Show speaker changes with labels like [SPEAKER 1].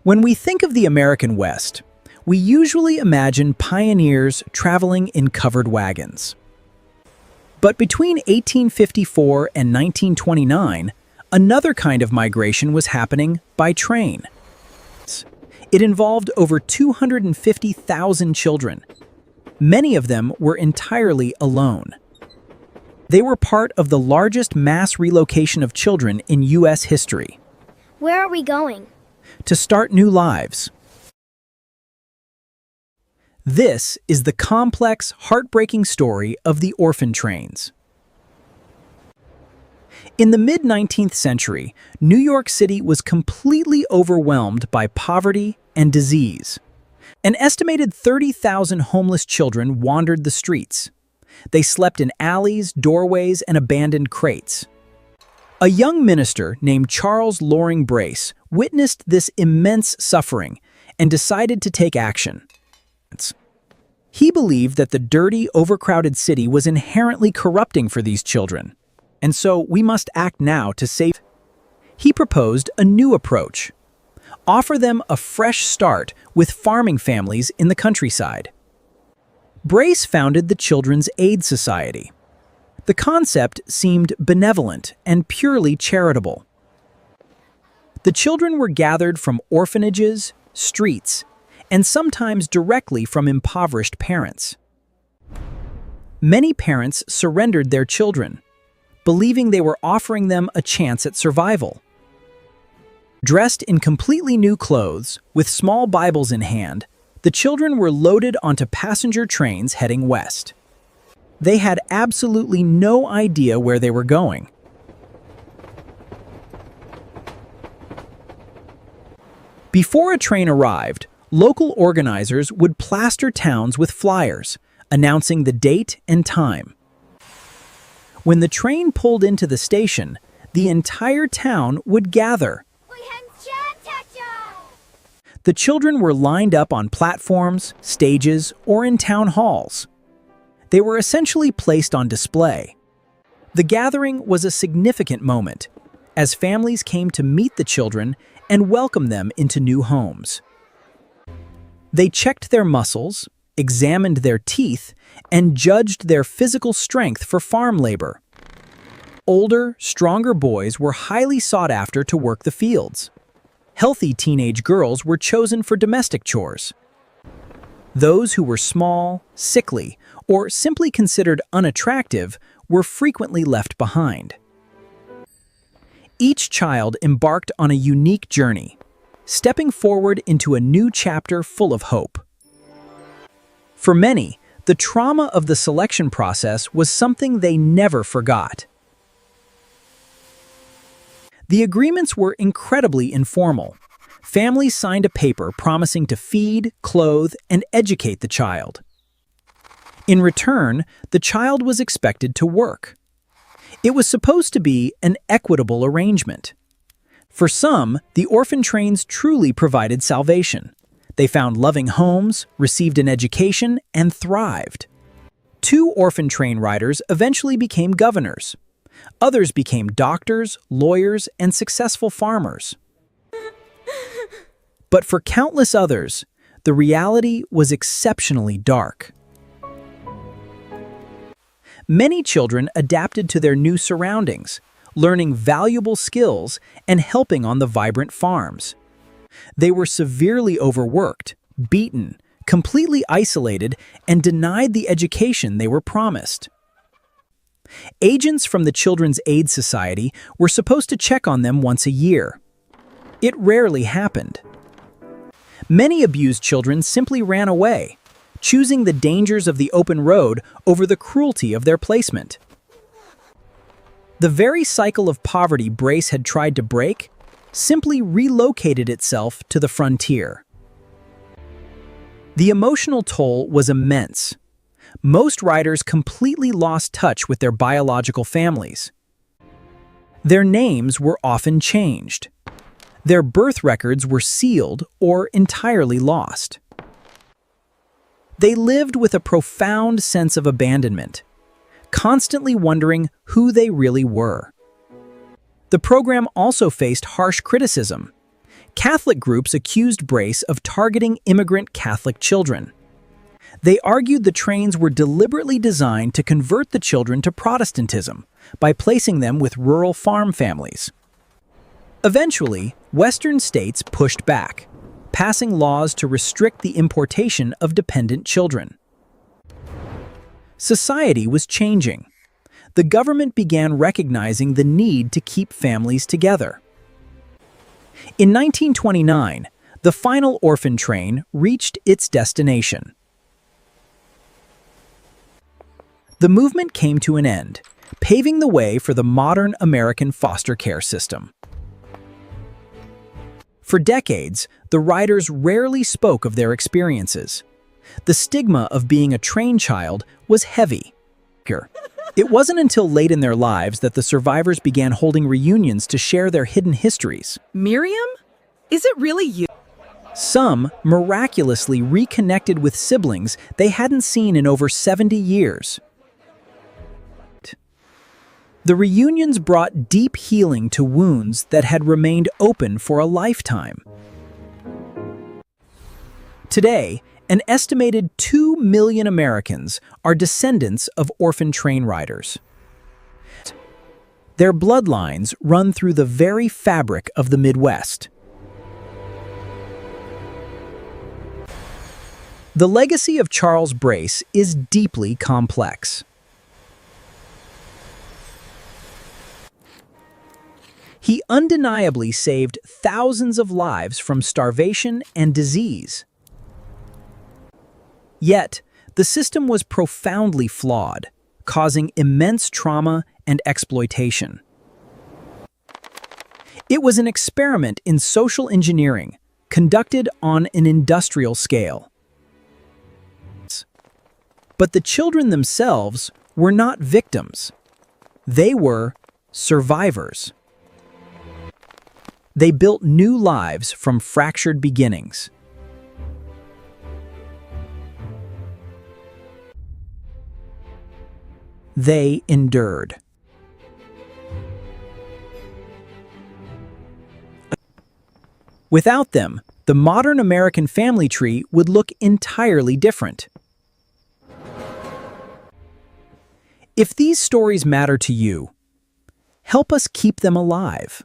[SPEAKER 1] When we think of the American West, we usually imagine pioneers traveling in covered wagons. But between 1854 and 1929, another kind of migration was happening by train. It involved over 250,000 children. Many of them were entirely alone. They were part of the largest mass relocation of children in U.S. history.
[SPEAKER 2] Where are we going?
[SPEAKER 1] To start new lives. This is the complex, heartbreaking story of the Orphan Trains. In the mid-19th century, New York City was completely overwhelmed by poverty and disease. An estimated 30,000 homeless children wandered the streets. They slept in alleys, doorways, and abandoned crates. A young minister named Charles Loring Brace witnessed this immense suffering and decided to take action. He believed that the dirty, overcrowded city was inherently corrupting for these children, and so we must act now to save. He proposed a new approach. Offer them a fresh start with farming families in the countryside. Brace founded the Children's Aid Society. The concept seemed benevolent and purely charitable. The children were gathered from orphanages, streets, and sometimes directly from impoverished parents. Many parents surrendered their children, believing they were offering them a chance at survival. Dressed in completely new clothes, with small Bibles in hand, the children were loaded onto passenger trains heading west. They had absolutely no idea where they were going. Before a train arrived, local organizers would plaster towns with flyers, announcing the date and time. When the train pulled into the station, the entire town would gather. The children were lined up on platforms, stages, or in town halls. They were essentially placed on display. The gathering was a significant moment, as families came to meet the children and welcome them into new homes. They checked their muscles, examined their teeth, and judged their physical strength for farm labor. Older, stronger boys were highly sought after to work the fields. Healthy teenage girls were chosen for domestic chores. Those who were small, sickly, or simply considered unattractive were frequently left behind. Each child embarked on a unique journey, stepping forward into a new chapter full of hope. For many, the trauma of the selection process was something they never forgot. The agreements were incredibly informal. Families signed a paper promising to feed, clothe, and educate the child. In return, the child was expected to work. It was supposed to be an equitable arrangement. For some, the orphan trains truly provided salvation. They found loving homes, received an education, and thrived. 2 orphan train riders eventually became governors. Others became doctors, lawyers, and successful farmers. But for countless others, the reality was exceptionally dark. Many children adapted to their new surroundings, learning valuable skills and helping on the vibrant farms. They were severely overworked, beaten, completely isolated, and denied the education they were promised. Agents from the Children's Aid Society were supposed to check on them once a year. It rarely happened. Many abused children simply ran away, choosing the dangers of the open road over the cruelty of their placement. The very cycle of poverty Brace had tried to break simply relocated itself to the frontier. The emotional toll was immense. Most riders completely lost touch with their biological families. Their names were often changed. Their birth records were sealed or entirely lost. They lived with a profound sense of abandonment, constantly wondering who they really were. The program also faced harsh criticism. Catholic groups accused Brace of targeting immigrant Catholic children. They argued the trains were deliberately designed to convert the children to Protestantism by placing them with rural farm families. Eventually, Western states pushed back, passing laws to restrict the importation of dependent children. Society was changing. The government began recognizing the need to keep families together. In 1929, the final orphan train reached its destination. The movement came to an end, paving the way for the modern American foster care system. For decades, the riders rarely spoke of their experiences. The stigma of being a train child was heavy. It wasn't until late in their lives that the survivors began holding reunions to share their hidden histories.
[SPEAKER 3] Miriam? Is it really you?
[SPEAKER 1] Some miraculously reconnected with siblings they hadn't seen in over 70 years. The reunions brought deep healing to wounds that had remained open for a lifetime. Today, an estimated 2 million Americans are descendants of orphan train riders. Their bloodlines run through the very fabric of the Midwest. The legacy of Charles Brace is deeply complex. He undeniably saved thousands of lives from starvation and disease. Yet, the system was profoundly flawed, causing immense trauma and exploitation. It was an experiment in social engineering, conducted on an industrial scale. But the children themselves were not victims. They were survivors. They built new lives from fractured beginnings. They endured. Without them, the modern American family tree would look entirely different. If these stories matter to you, help us keep them alive.